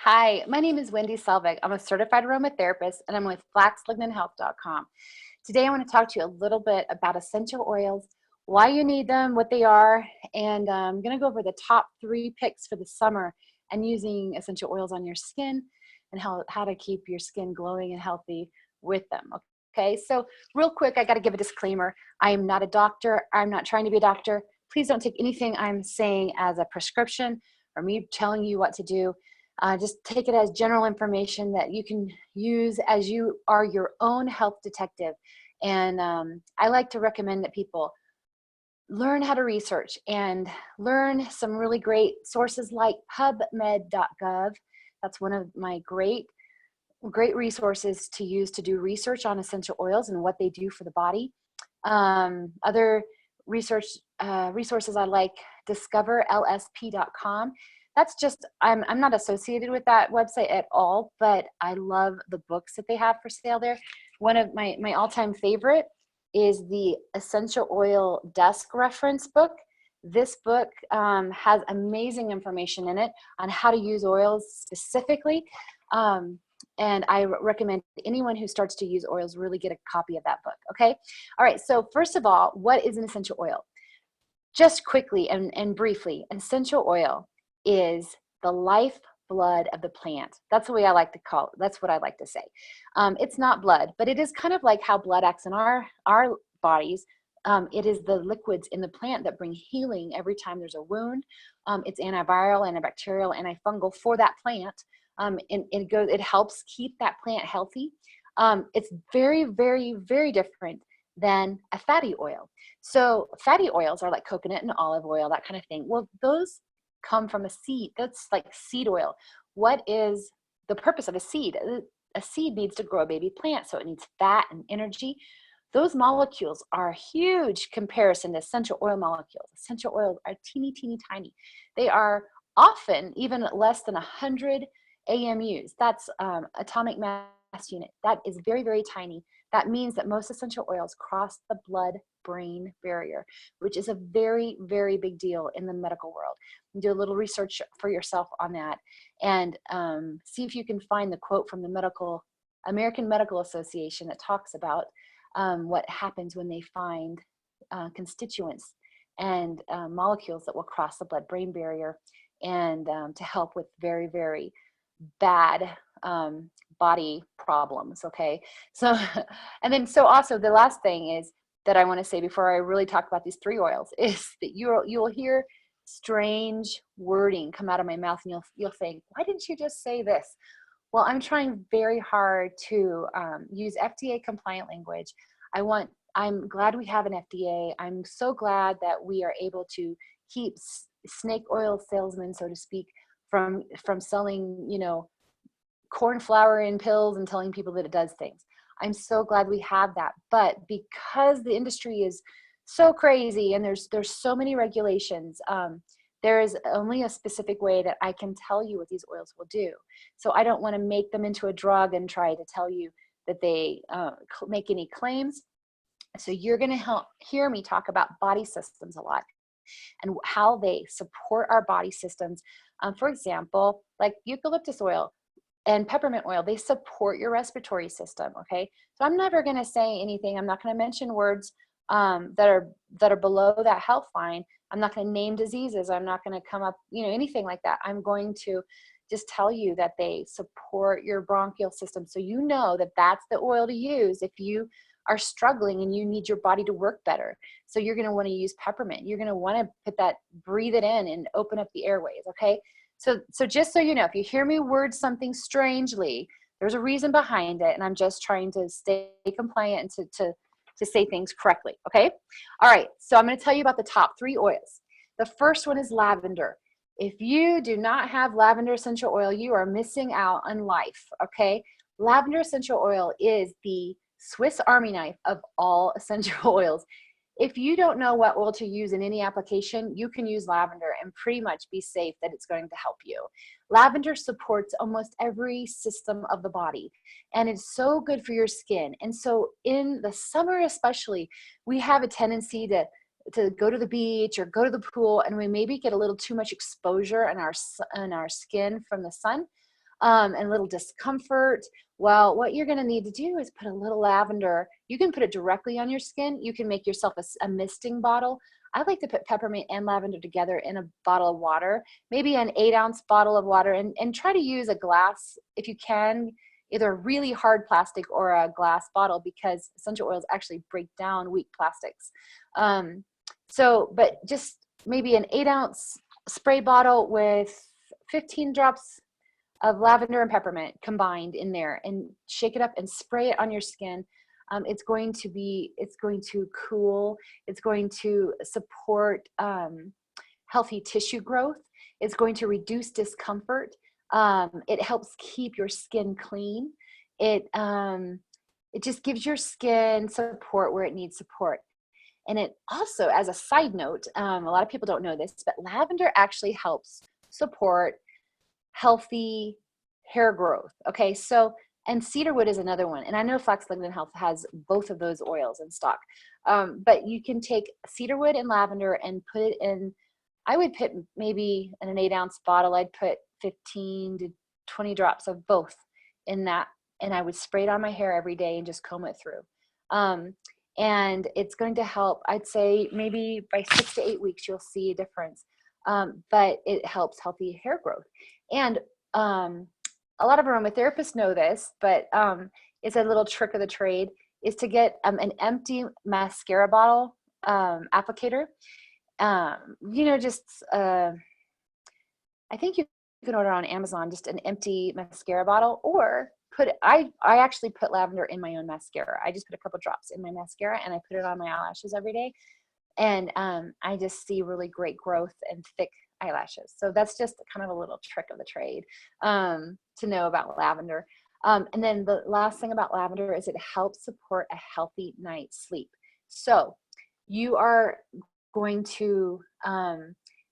Hi, my name is Wendy Selvig. I'm a certified aromatherapist and I'm with flaxlignanhealth.com. Today I want to talk to you a little bit about essential oils, why you need them, what they are, and I'm going to go over the top 3 picks for the summer and using essential oils on your skin and how to keep your skin glowing and healthy with them. Okay, so real quick, I got to give a disclaimer. I am not a doctor. I'm not trying to be a doctor. Please don't take anything I'm saying as a prescription or me telling you what to do. Just take it as general information that you can use as you are your own health detective. And I like to recommend that people learn how to research and learn some really great sources like pubmed.gov. That's one of my great resources to use to do research on essential oils and what they do for the body. Other research resources I like, discoverlsp.com. That's just, I'm not associated with that website at all, but I love the books that they have for sale there. One of my all-time favorite is the Essential Oil Desk Reference book. This book has amazing information in it on how to use oils specifically. And I recommend anyone who starts to use oils really get a copy of that book, okay? All right, so first of all, what is an essential oil? Just quickly and briefly, an essential oil is the lifeblood of the plant. That's the way I like to call it. That's what I like to say. It's not blood, but it is kind of like how blood acts in our bodies. It is the liquids in the plant that bring healing every time there's a wound. It's antiviral, antibacterial, antifungal for that plant. And it helps keep that plant healthy. It's very, very, very different than a fatty oil. So fatty oils are like coconut and olive oil, that kind of thing. Well, those come from a seed. That's like seed oil. What is the purpose of a seed? A seed needs to grow a baby plant, so it needs fat and energy. Those molecules are huge comparison to essential oil molecules. Essential oils are teeny, teeny, tiny. They are often even less than 100 AMUs. That's atomic mass unit. That is very, very tiny. That means that most essential oils cross the blood-brain barrier, which is a very, very big deal in the medical world. Do a little research for yourself on that and see if you can find the quote from the American Medical Association that talks about what happens when they find constituents and molecules that will cross the blood-brain barrier and to help with very, very bad body problems. Okay, so and then so also the last thing is that I want to say before I really talk about these 3 oils is that you'll hear strange wording come out of my mouth and you'll think, why didn't you just say this? Well, I'm trying very hard to use FDA compliant language. I'm glad we have an FDA. I'm so glad that we are able to keep snake oil salesmen, so to speak, from selling, you know, corn flour in pills and telling people that it does things. I'm so glad we have that. But because the industry is so crazy and there's so many regulations, there is only a specific way that I can tell you what these oils will do. So I don't want to make them into a drug and try to tell you that they make any claims. So you're going to hear me talk about body systems a lot and how they support our body systems. For example, like eucalyptus oil and peppermint oil, they support your respiratory system, okay? So I'm never gonna say anything, I'm not gonna mention words that are below that health line. I'm not gonna name diseases, I'm not gonna come up, you know, anything like that. I'm going to just tell you that they support your bronchial system, so you know that that's the oil to use if you are struggling and you need your body to work better. So you're gonna wanna use peppermint. You're gonna wanna breathe it in and open up the airways, okay? So just so you know, if you hear me word something strangely, there's a reason behind it, and I'm just trying to stay compliant and to say things correctly, okay? All right, so I'm gonna tell you about the top 3 oils. The first one is lavender. If you do not have lavender essential oil, you are missing out on life, okay? Lavender essential oil is the Swiss Army knife of all essential oils. If you don't know what oil to use in any application, you can use lavender and pretty much be safe that it's going to help you. Lavender supports almost every system of the body, and it's so good for your skin. And so in the summer especially, we have a tendency to go to the beach or go to the pool, and we maybe get a little too much exposure in our skin from the sun. and a little discomfort. Well, what you're going to need to do is put a little lavender. You can put it directly on your skin. You can make yourself a misting bottle. I like to put peppermint and lavender together in a bottle of water, maybe an 8-ounce bottle of water, and try to use a glass if you can, either a really hard plastic or a glass bottle, because essential oils actually break down weak plastics. But just maybe an 8-ounce spray bottle with 15 drops of lavender and peppermint combined in there, and shake it up and spray it on your skin. It's going to cool, it's going to support healthy tissue growth, it's going to reduce discomfort, it helps keep your skin clean, it just gives your skin support where it needs support. And it also, as a side note, a lot of people don't know this, but lavender actually helps support healthy hair growth. Okay, so, and cedarwood is another one. And I know Flax, Lignin Health has both of those oils in stock. But you can take cedarwood and lavender and put it in, I would put maybe in an 8-ounce bottle, I'd put 15 to 20 drops of both in that. And I would spray it on my hair every day and just comb it through. And it's going to help, I'd say maybe by 6 to 8 weeks, you'll see a difference. But it helps healthy hair growth. And a lot of aromatherapists know this, but it's a little trick of the trade, is to get an empty mascara bottle applicator. I think you can order on Amazon just an empty mascara bottle, or I actually put lavender in my own mascara. I just put a couple drops in my mascara and I put it on my eyelashes every day. And I just see really great growth and thick eyelashes. So that's just kind of a little trick of the trade to know about lavender. And then the last thing about lavender is it helps support a healthy night's sleep. So you are going to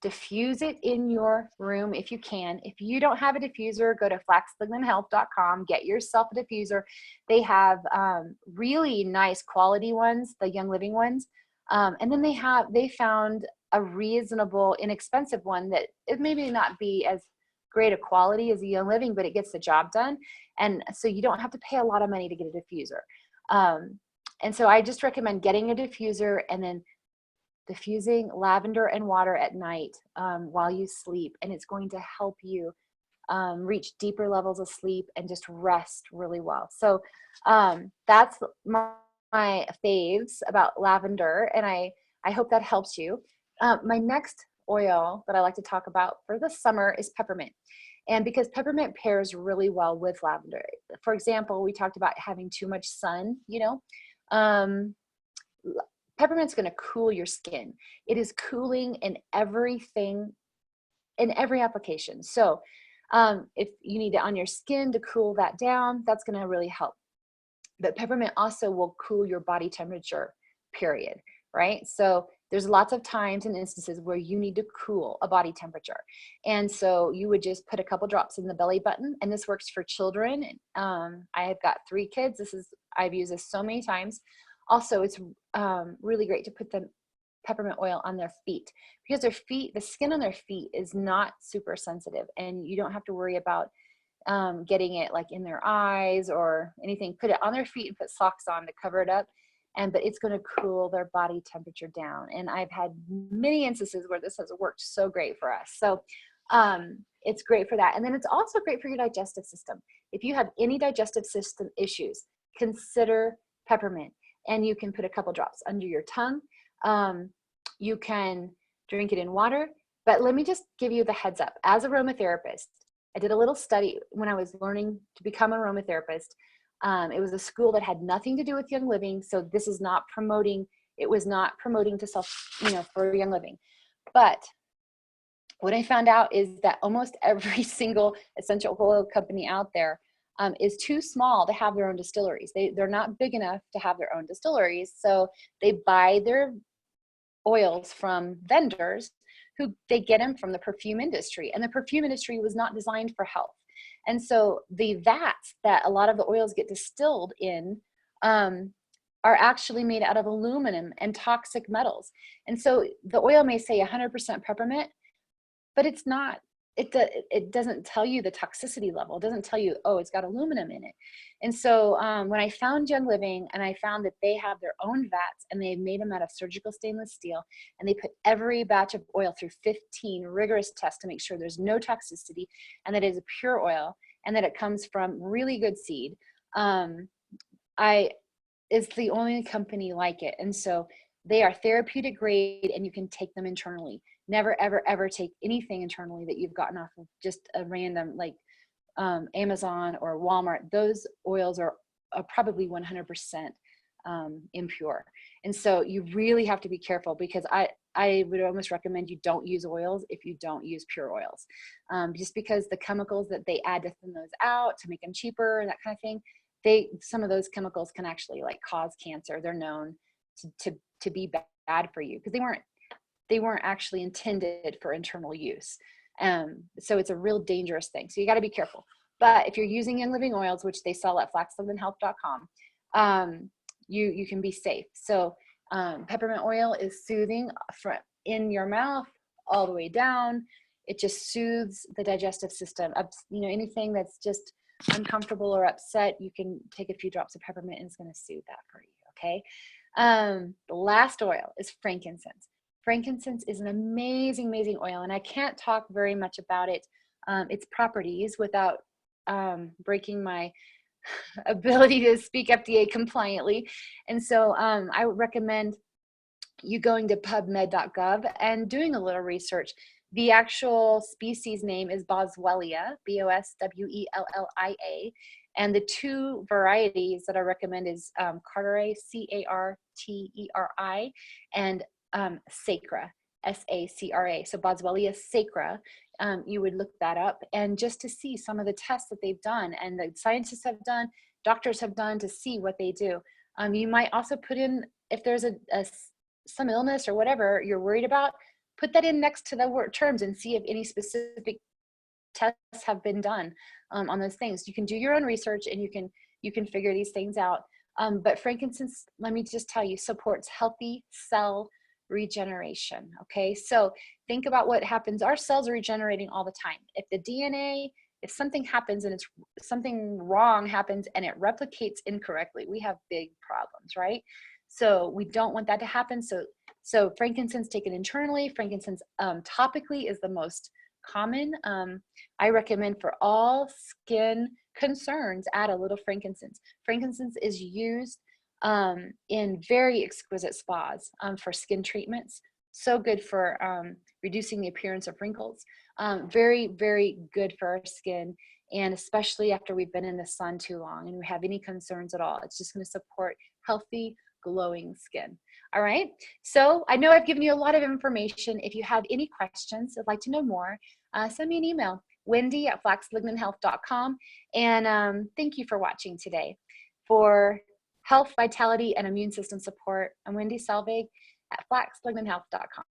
diffuse it in your room if you can. If you don't have a diffuser, go to flaxligninhealth.com, get yourself a diffuser. They have really nice quality ones, the Young Living ones. And then they found a reasonable, inexpensive one that it maybe not be as great a quality as a Young Living, but it gets the job done. And so you don't have to pay a lot of money to get a diffuser. And so I just recommend getting a diffuser and then diffusing lavender and water at night while you sleep. And it's going to help you reach deeper levels of sleep and just rest really well. So that's my faves about lavender, and I hope that helps you. My next oil that I like to talk about for the summer is peppermint. And because peppermint pairs really well with lavender. For example, we talked about having too much sun, peppermint's going to cool your skin. It is cooling in everything, in every application. So if you need it on your skin to cool that down, that's going to really help. But peppermint also will cool your body temperature, period, right? So there's lots of times and instances where you need to cool a body temperature. And so you would just put a couple drops in the belly button, and this works for children. I have got 3 kids. I've used this so many times. Also, it's really great to put the peppermint oil on their feet, because the skin on their feet is not super sensitive, and you don't have to worry about getting it like in their eyes or anything. Put it on their feet and put socks on to cover it up, but it's going to cool their body temperature down. And I've had many instances where this has worked so great for us. So it's great for that. And then it's also great for your digestive system. If you have any digestive system issues, consider peppermint. And you can put a couple drops under your tongue. You can drink it in water. But let me just give you the heads up. As an aromatherapist, I did a little study when I was learning to become an aromatherapist. It was a school that had nothing to do with Young Living. So this is not promoting, it was not promoting to for Young Living. But what I found out is that almost every single essential oil company out there is too small to have their own distilleries. They're not big enough to have their own distilleries. So they buy their oils from vendors who they get them from the perfume industry. And the perfume industry was not designed for health. And so the vats that a lot of the oils get distilled in are actually made out of aluminum and toxic metals. And so the oil may say 100% peppermint, but it's not it doesn't tell you the toxicity level. It doesn't tell you, oh, it's got aluminum in it. And so when I found Young Living, and I found that they have their own vats, and they made them out of surgical stainless steel, and they put every batch of oil through 15 rigorous tests to make sure there's no toxicity, and that it is a pure oil, and that it comes from really good seed. It's the only company like it. And so they are therapeutic grade, and you can take them internally. Never, ever, ever take anything internally that you've gotten off of just a random, like Amazon or Walmart. Those oils are probably 100% impure. And so you really have to be careful, because I would almost recommend you don't use oils if you don't use pure oils, just because the chemicals that they add to thin those out to make them cheaper and that kind of thing, some of those chemicals can actually like cause cancer. They're known to be bad for you, because they weren't actually intended for internal use. So it's a real dangerous thing. So you got to be careful. But if you're using Young Living oils, which they sell at flaxliveandhealth.com, you can be safe. So peppermint oil is soothing from in your mouth all the way down. It just soothes the digestive system. Anything that's just uncomfortable or upset, you can take a few drops of peppermint, and it's going to soothe that for you. Okay. The last oil is frankincense. Frankincense is an amazing, amazing oil, and I can't talk very much about its properties without breaking my ability to speak FDA compliantly. And so I would recommend you going to pubmed.gov and doing a little research. The actual species name is Boswellia, Boswellia, and the two varieties that I recommend is Carteri, Carteri, and Sacra, Sacra. So Boswellia sacra, you would look that up, and just to see some of the tests that they've done and the scientists have done, doctors have done, to see what they do. You might also put in, if there's some illness or whatever you're worried about, put that in next to the terms and see if any specific tests have been done on those things. You can do your own research, and you can figure these things out. But frankincense, let me just tell you, supports healthy cell regeneration. Okay, so think about what happens. Our cells are regenerating all the time. If the DNA, if something happens and something wrong happens and it replicates incorrectly, we have big problems, right? So we don't want that to happen. So frankincense taken internally, frankincense topically is the most common. I recommend for all skin concerns, add a little frankincense. Frankincense is used in very exquisite spas for skin treatments. So good for reducing the appearance of wrinkles. Very, very good for our skin, and especially after we've been in the sun too long and we have any concerns at all. It's just going to support healthy, glowing skin. All right, so I know I've given you a lot of information. If you have any questions, I'd like to know more, send me an email, wendy@flaxliveandhealth.com. And thank you for watching today. For health, vitality, and immune system support, I'm Wendy Selvig at flaxliveandhealth.com.